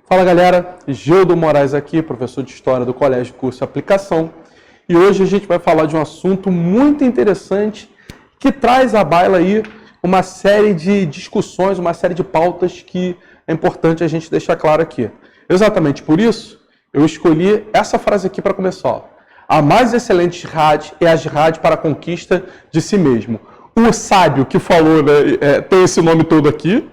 Fala galera, Gildo Moraes aqui, professor de História do Colégio Curso Aplicação. E hoje a gente vai falar de um assunto muito interessante que traz à baila aí uma série de discussões, uma série de pautas que é importante a gente deixar claro aqui. Exatamente por isso, eu escolhi essa frase aqui para começar. Ó. A mais excelente jihad é a jihad para a conquista de si mesmo. O sábio que falou, né, tem esse nome todo aqui,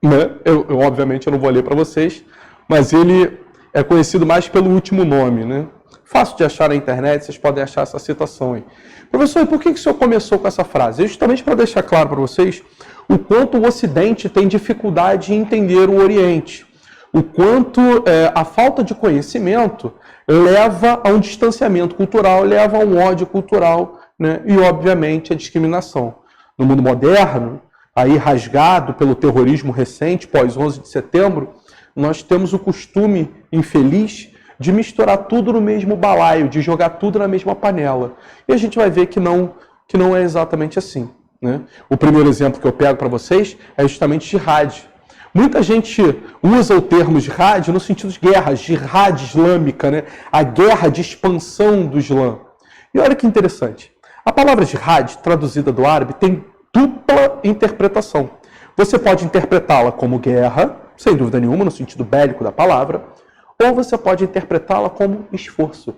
né? Obviamente eu não vou ler para vocês, mas ele é conhecido mais pelo último nome, né? Fácil de achar na internet, vocês podem achar essa citação aí. Professor, e por que o senhor começou com essa frase? Justamente para deixar claro para vocês o quanto o Ocidente tem dificuldade em entender o Oriente. O quanto a falta de conhecimento leva a um distanciamento cultural, leva a um ódio cultural, né? E, obviamente, a discriminação. No mundo moderno, aí rasgado pelo terrorismo recente, pós 11 de setembro, nós temos o costume infeliz de misturar tudo no mesmo balaio, de jogar tudo na mesma panela. E a gente vai ver que não é exatamente assim, né? O primeiro exemplo que eu pego para vocês é justamente jihad. Muita gente usa o termo jihad no sentido de guerra, jihad islâmica, né? A guerra de expansão do Islã. E olha que interessante. A palavra jihad, traduzida do árabe, tem dupla interpretação. Você pode interpretá-la como guerra, sem dúvida nenhuma, no sentido bélico da palavra, ou você pode interpretá-la como esforço.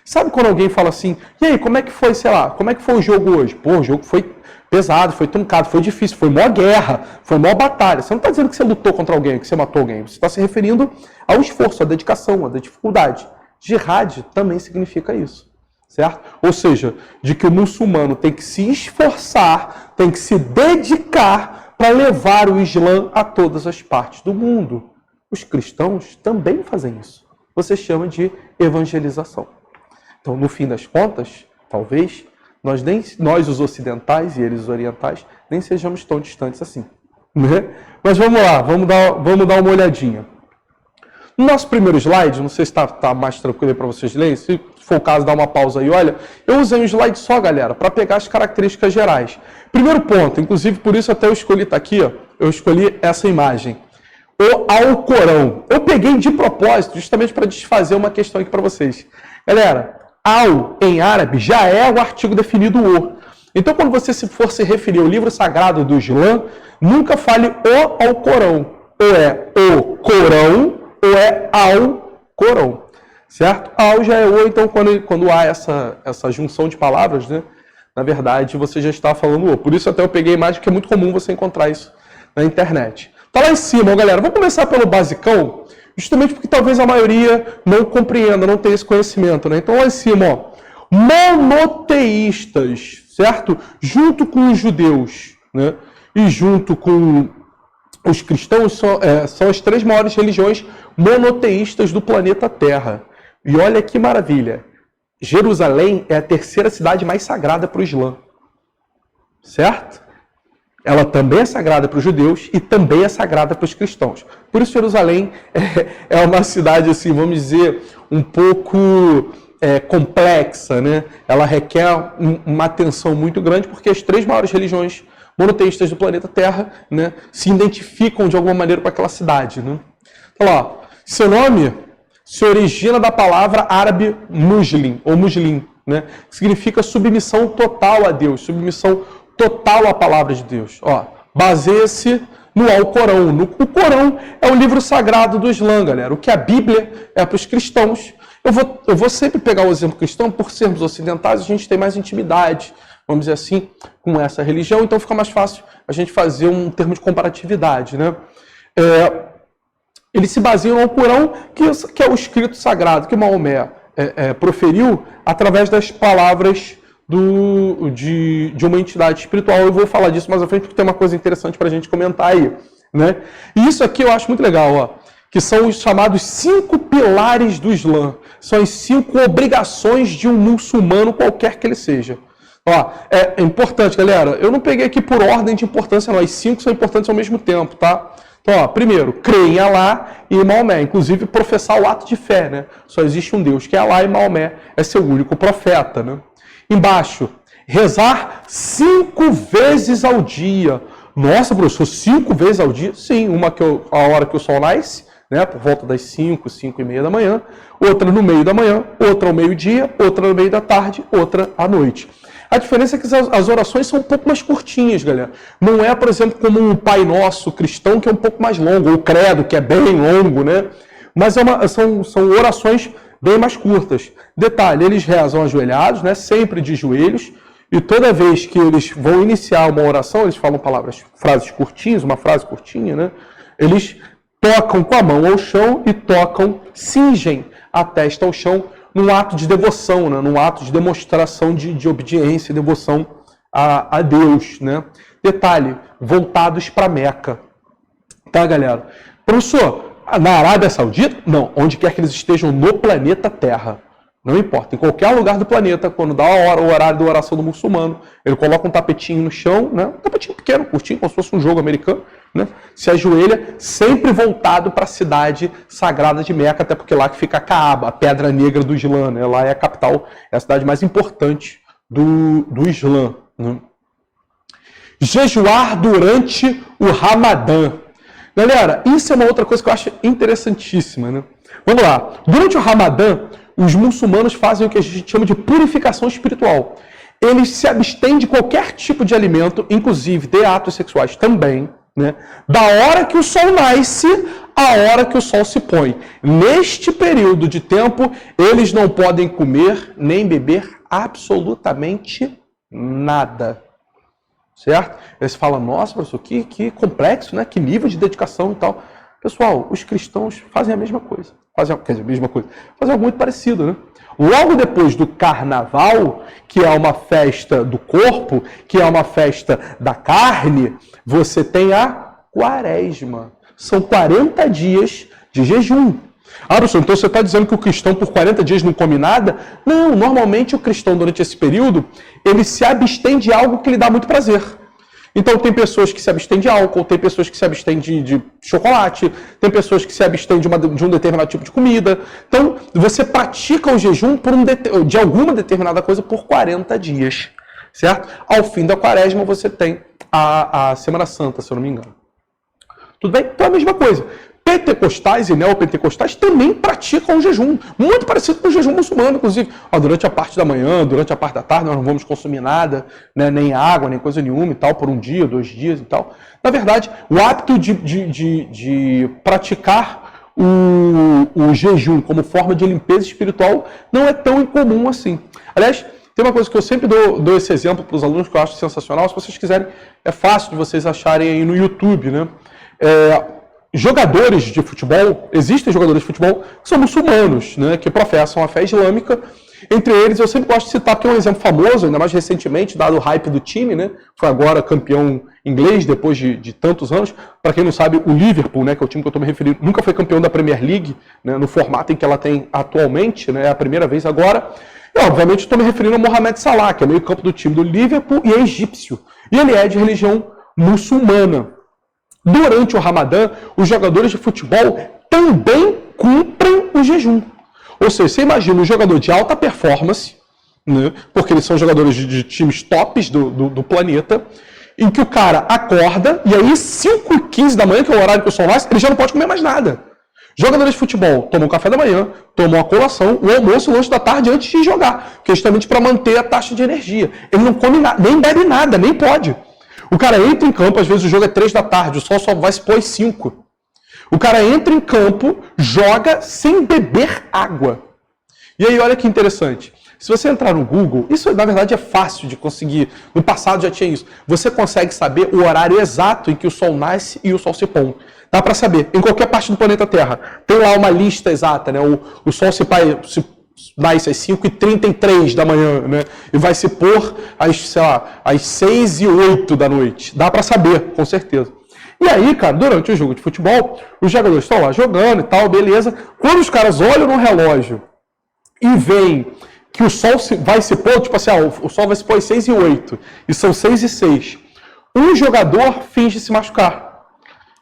Sabe quando alguém fala assim, e aí, como é que foi, sei lá, como é que foi o jogo hoje? Pô, o jogo foi pesado, foi truncado, foi difícil, foi mó guerra, foi mó batalha. Você não está dizendo que você lutou contra alguém, que você matou alguém. Você está se referindo ao esforço, à dedicação, à dificuldade. Jihad também significa isso, certo? Ou seja, de que o muçulmano tem que se esforçar, tem que se dedicar para levar o Islã a todas as partes do mundo. Os cristãos também fazem isso. Você chama de evangelização. Então, no fim das contas, talvez nós os ocidentais e eles os orientais nem sejamos tão distantes assim, né? Mas vamos lá, vamos dar uma olhadinha. No nosso primeiro slide, não sei se está mais tranquilo para vocês lerem, se for o caso, dá uma pausa aí. Olha, eu usei um slide só, galera, para pegar as características gerais. Primeiro ponto, inclusive por isso até eu escolhi, tá aqui, ó, eu escolhi essa imagem. O Alcorão. Eu peguei de propósito, justamente para desfazer uma questão aqui para vocês. Galera, Al, em árabe, já é o artigo definido o. Então, quando você for se referir ao livro sagrado do Islã, nunca fale o Alcorão. Ou é o Corão, ou é ao Corão. Certo? Al já é o, então quando há essa junção de palavras, né? Na verdade, você já está falando o. Por isso até eu peguei a imagem, porque é muito comum você encontrar isso na internet. Tá lá em cima, ó, galera. Vamos começar pelo basicão, justamente porque talvez a maioria não compreenda, não tenha esse conhecimento, né? Então lá em cima, ó, monoteístas, certo? Junto com os judeus, né? E junto com os cristãos, são as três maiores religiões monoteístas do planeta Terra. E olha que maravilha. Jerusalém é a terceira cidade mais sagrada para o Islã. Certo? Ela também é sagrada para os judeus e também é sagrada para os cristãos. Por isso, Jerusalém é uma cidade, assim, vamos dizer, um pouco complexa, né? Ela requer uma atenção muito grande, porque as três maiores religiões monoteístas do planeta Terra, né, se identificam de alguma maneira com aquela cidade, né? Então, ó, seu nome se origina da palavra árabe muslim, ou muslim, né? Que significa submissão total a Deus, submissão total à palavra de Deus. Ó, baseia-se no Alcorão. O Corão é o livro sagrado do Islã, galera. O que a Bíblia é para os cristãos. Eu vou sempre pegar o exemplo cristão, por sermos ocidentais, a gente tem mais intimidade, vamos dizer assim, com essa religião, então fica mais fácil a gente fazer um termo de comparatividade, né? Eles se baseiam no Alcorão, que é o escrito sagrado que Maomé proferiu através das palavras de uma entidade espiritual. Eu vou falar disso mais à frente, porque tem uma coisa interessante para a gente comentar aí, né? E isso aqui eu acho muito legal, ó, que são os chamados 5 pilares do Islã. São as 5 obrigações de um muçulmano, qualquer que ele seja. Ó, é importante, galera, eu não peguei aqui por ordem de importância, não. As 5 são importantes ao mesmo tempo, tá? Então, ó, primeiro, crer em Alá e Maomé. Inclusive, professar o ato de fé, né? Só existe um Deus, que é Alá, e Maomé é seu único profeta, né? Embaixo, rezar 5 vezes ao dia. Nossa, professor, 5 vezes ao dia? Sim, a hora que o sol nasce, né, por volta das 5, 5 e meia da manhã, outra no meio da manhã, outra ao meio-dia, outra no meio da tarde, outra à noite. A diferença é que as orações são um pouco mais curtinhas, galera. Não é, por exemplo, como um Pai Nosso cristão, que é um pouco mais longo, ou o Credo, que é bem longo, né? Mas são orações bem mais curtas. Detalhe, eles rezam ajoelhados, né? Sempre de joelhos, e toda vez que eles vão iniciar uma oração, eles falam frases curtinhas, uma frase curtinha, né? Eles tocam com a mão ao chão e cingem a testa ao chão, num ato de devoção, né? Num ato de demonstração de obediência e devoção a Deus, né? Detalhe, voltados para Meca. Tá, galera? Professor, na Arábia Saudita? Não, onde quer que eles estejam no planeta Terra. Não importa, em qualquer lugar do planeta, quando dá o horário da oração do muçulmano, ele coloca um tapetinho no chão, né? Um tapetinho pequeno, curtinho, como se fosse um jogo americano, né? Se ajoelha, sempre voltado para a cidade sagrada de Meca, até porque lá que fica a Kaaba, a pedra negra do Islã, né? Lá é a capital, é a cidade mais importante do Islã, né? Jejuar durante o Ramadã. Galera, isso é uma outra coisa que eu acho interessantíssima, né? Vamos lá. Durante o Ramadã, os muçulmanos fazem o que a gente chama de purificação espiritual. Eles se abstêm de qualquer tipo de alimento, inclusive de atos sexuais também, né? Da hora que o sol nasce à hora que o sol se põe. Neste período de tempo, eles não podem comer nem beber absolutamente nada. Certo? Aí você fala, nossa, professor, que complexo, né? Que nível de dedicação e tal. Pessoal, os cristãos fazem a mesma coisa. Fazem algo muito parecido, né? Logo depois do carnaval, que é uma festa do corpo, que é uma festa da carne, você tem a quaresma. São 40 dias de jejum. Ah, professor, então você está dizendo que o cristão por 40 dias não come nada? Não, normalmente o cristão durante esse período, ele se abstém de algo que lhe dá muito prazer. Então tem pessoas que se abstêm de álcool, tem pessoas que se abstêm de chocolate, tem pessoas que se abstêm de um determinado tipo de comida. Então você pratica o jejum de alguma determinada coisa por 40 dias, certo? Ao fim da quaresma você tem a Semana Santa, se eu não me engano. Tudo bem? Então é a mesma coisa. Pentecostais e neopentecostais também praticam o jejum, muito parecido com o jejum muçulmano, inclusive. Durante a parte da manhã, durante a parte da tarde, nós não vamos consumir nada, né, nem água, nem coisa nenhuma e tal, por um dia, 2 dias e tal. Na verdade, o hábito de praticar o jejum como forma de limpeza espiritual não é tão incomum assim. Aliás, tem uma coisa que eu sempre dou esse exemplo para os alunos que eu acho sensacional. Se vocês quiserem, é fácil de vocês acharem aí no YouTube, né? Jogadores de futebol, existem jogadores de futebol que são muçulmanos, né, que professam a fé islâmica. Entre eles, eu sempre gosto de citar, porque é um exemplo famoso, ainda mais recentemente, dado o hype do time, né, foi agora campeão inglês depois de tantos anos. Para quem não sabe, o Liverpool, né, que é o time que eu estou me referindo, nunca foi campeão da Premier League, né, no formato em que ela tem atualmente, né, é a primeira vez agora. E, obviamente, estou me referindo a Mohamed Salah, que é meio campo do time do Liverpool e é egípcio. E ele é de religião muçulmana. Durante o Ramadã, os jogadores de futebol também cumprem o jejum. Ou seja, você imagina um jogador de alta performance, né, porque eles são jogadores de times tops do planeta, em que o cara acorda, e aí 5h15 da manhã, que é o horário que o sol nasce, ele já não pode comer mais nada. Jogadores de futebol tomam café da manhã, tomam a colação, o almoço e o lanche da tarde antes de jogar, que é justamente para manter a taxa de energia. Ele não come nada, nem bebe nada, nem pode. O cara entra em campo, às vezes o jogo é 3 da tarde, o sol só vai se pôr às 5. O cara entra em campo, joga sem beber água. E aí, olha que interessante. Se você entrar no Google, isso na verdade é fácil de conseguir. No passado já tinha isso. Você consegue saber o horário exato em que o sol nasce e o sol se põe. Dá para saber, em qualquer parte do planeta Terra. Tem lá uma lista exata, né? O sol nasce às 5h33 da manhã, né? E vai se pôr às 6h08 da noite. Dá para saber, com certeza. E aí, cara, durante o jogo de futebol, os jogadores estão lá jogando e tal, beleza. Quando os caras olham no relógio e veem que o sol vai se pôr, tipo assim, o sol vai se pôr às 6h08 e são 6h06, um jogador finge se machucar.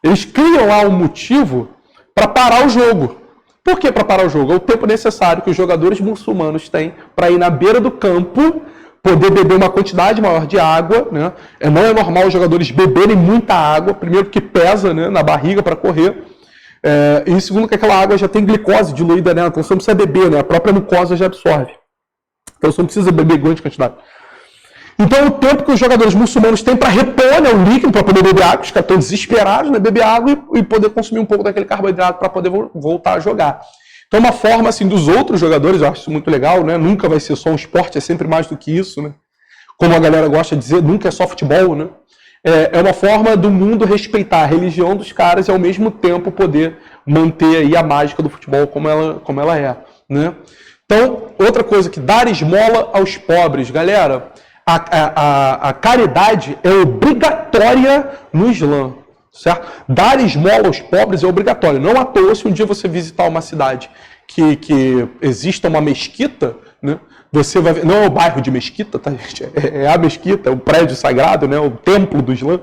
Eles criam lá um motivo para parar o jogo. Por que para parar o jogo? É o tempo necessário que os jogadores muçulmanos têm para ir na beira do campo, poder beber uma quantidade maior de água, né? Não é normal os jogadores beberem muita água, primeiro que pesa, né, na barriga para correr. E segundo, que aquela água já tem glicose diluída nela, então você não precisa beber, né? A própria mucosa já absorve. Então você não precisa beber grande quantidade. Então o tempo que os jogadores muçulmanos têm para repor, né, o líquido, para poder beber água, os caras estão desesperados, né, beber água e poder consumir um pouco daquele carboidrato para poder voltar a jogar. Então uma forma assim dos outros jogadores, eu acho isso muito legal, né? Nunca vai ser só um esporte, é sempre mais do que isso, né? Como a galera gosta de dizer, nunca é só futebol, né? É uma forma do mundo respeitar a religião dos caras e ao mesmo tempo poder manter aí a mágica do futebol como ela é, né? Então, outra coisa, que dar esmola aos pobres. Galera, a caridade é obrigatória no Islã, certo? Dar esmola aos pobres é obrigatório. Não à toa, se um dia você visitar uma cidade que exista uma mesquita, né? Você vai ver, não é o bairro de Mesquita, tá, gente? É a mesquita, é o prédio sagrado, né? O templo do Islã.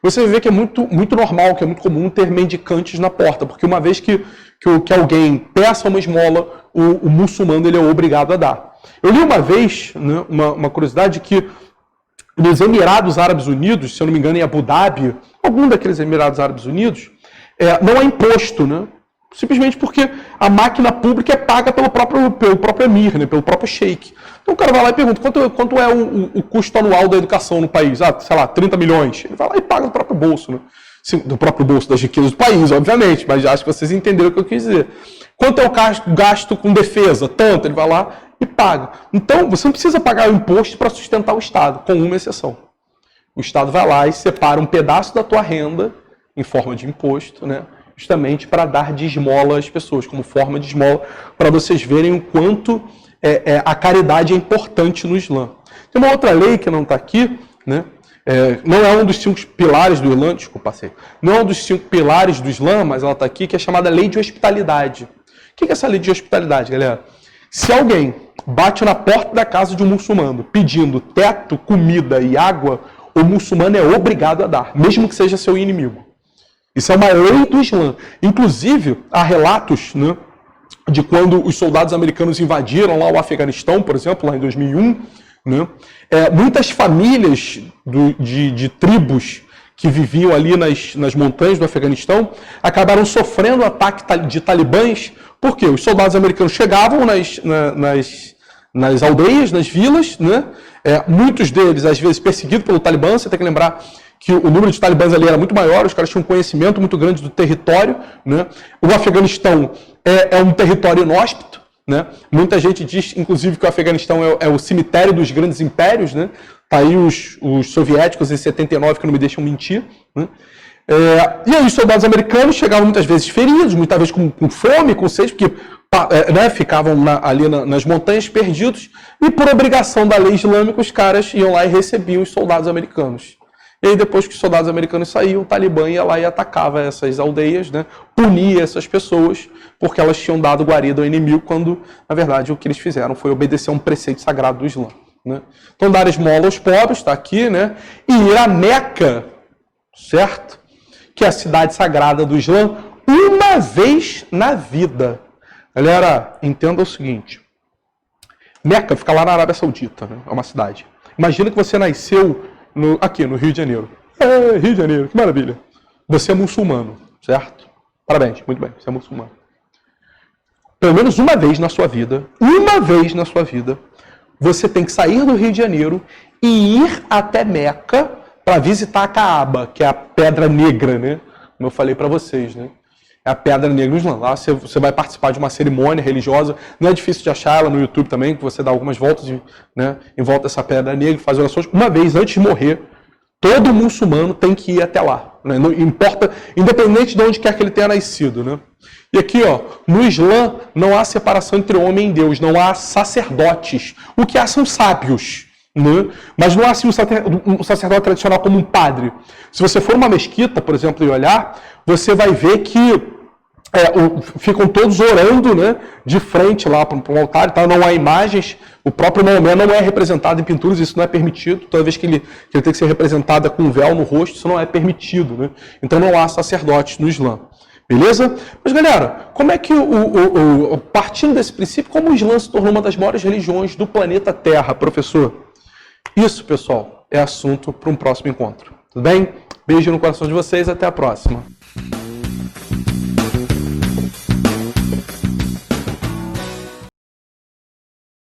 Você vai ver que é muito normal, que é muito comum ter mendicantes na porta, porque uma vez que alguém peça uma esmola, o muçulmano ele é obrigado a dar. Eu li uma vez, né, uma curiosidade, que nos Emirados Árabes Unidos, se eu não me engano em Abu Dhabi, algum daqueles Emirados Árabes Unidos, não há imposto, né? Simplesmente porque a máquina pública é paga pelo próprio emir, né, pelo próprio sheik. Então o cara vai lá e pergunta, quanto é o custo anual da educação no país? Sei lá, 30 milhões. Ele vai lá e paga do próprio bolso, né? Sim, do próprio bolso das riquezas do país, obviamente, mas acho que vocês entenderam o que eu quis dizer. Quanto é o gasto com defesa? Tanto, ele vai lá e paga. Então, você não precisa pagar o imposto para sustentar o Estado, com uma exceção. O Estado vai lá e separa um pedaço da tua renda, em forma de imposto, né? Justamente para dar de esmola às pessoas, como forma de esmola, para vocês verem o quanto a caridade é importante no Islã. Tem uma outra lei que não está aqui, né? Não é um dos 5 pilares do Islã, desculpa, não é um dos 5 pilares do Islã, mas ela está aqui, que é chamada lei de hospitalidade. O que é essa lei de hospitalidade, galera? Se alguém bate na porta da casa de um muçulmano pedindo teto, comida e água, o muçulmano é obrigado a dar, mesmo que seja seu inimigo. Isso é uma lei do Islã. Inclusive, há relatos, né, de quando os soldados americanos invadiram lá o Afeganistão, por exemplo, lá em 2001, né, muitas famílias de tribos que viviam ali nas montanhas do Afeganistão acabaram sofrendo ataque de talibãs, porque os soldados americanos chegavam nas aldeias, nas vilas, né, muitos deles, às vezes, perseguidos pelo Talibã. Você tem que lembrar que o número de talibãs ali era muito maior, os caras tinham um conhecimento muito grande do território, né? O Afeganistão é um território inóspito, né? Muita gente diz, inclusive, que o Afeganistão é o cemitério dos grandes impérios, né? Tá aí os soviéticos em 79 que não me deixam mentir, né? E aí os soldados americanos chegavam muitas vezes feridos, muitas vezes com fome, com sede, porque né, ficavam ali nas montanhas perdidos, e por obrigação da lei islâmica os caras iam lá e recebiam os soldados americanos. E aí depois que os soldados americanos saíam, o Talibã ia lá e atacava essas aldeias, né, punia essas pessoas, porque elas tinham dado guarida ao inimigo, quando, na verdade, o que eles fizeram foi obedecer a um preceito sagrado do Islã, né? Então, dar esmola aos pobres, está aqui, né? E ir a Meca, certo? Que é a cidade sagrada do Islã, uma vez na vida. Galera, entenda o seguinte. Meca fica lá na Arábia Saudita, né? É uma cidade. Imagina que você nasceu aqui no Rio de Janeiro. Rio de Janeiro, que maravilha. Você é muçulmano, certo? Parabéns, muito bem, você é muçulmano. Pelo menos uma vez na sua vida, você tem que sair do Rio de Janeiro e ir até Meca para visitar a Kaaba, que é a Pedra Negra, né? Como eu falei para vocês, né? É a Pedra Negra no Islã. Lá você vai participar de uma cerimônia religiosa. Não é difícil de achar ela no YouTube também, que você dá algumas voltas, né, em volta dessa Pedra Negra, faz orações. Uma vez antes de morrer, todo muçulmano tem que ir até lá. Né? Não importa, independente de onde quer que ele tenha nascido. Né? E aqui, ó, no Islã, não há separação entre homem e Deus, não há sacerdotes. O que há são sábios. Né? Mas não há assim um sacerdote tradicional como um padre. Se você for uma mesquita, por exemplo, e olhar, você vai ver que ficam todos orando, né, de frente lá para um altar, tá? Não há imagens, o próprio Maomé não é representado em pinturas, isso não é permitido. Toda vez que ele tem que ser representado com um véu no rosto, isso não é permitido. Né? Então não há sacerdotes no Islã. Beleza? Mas galera, como é que partindo desse princípio, como o Islã se tornou uma das maiores religiões do planeta Terra, professor? Isso, pessoal, é assunto para um próximo encontro. Tudo bem? Beijo no coração de vocês, até a próxima.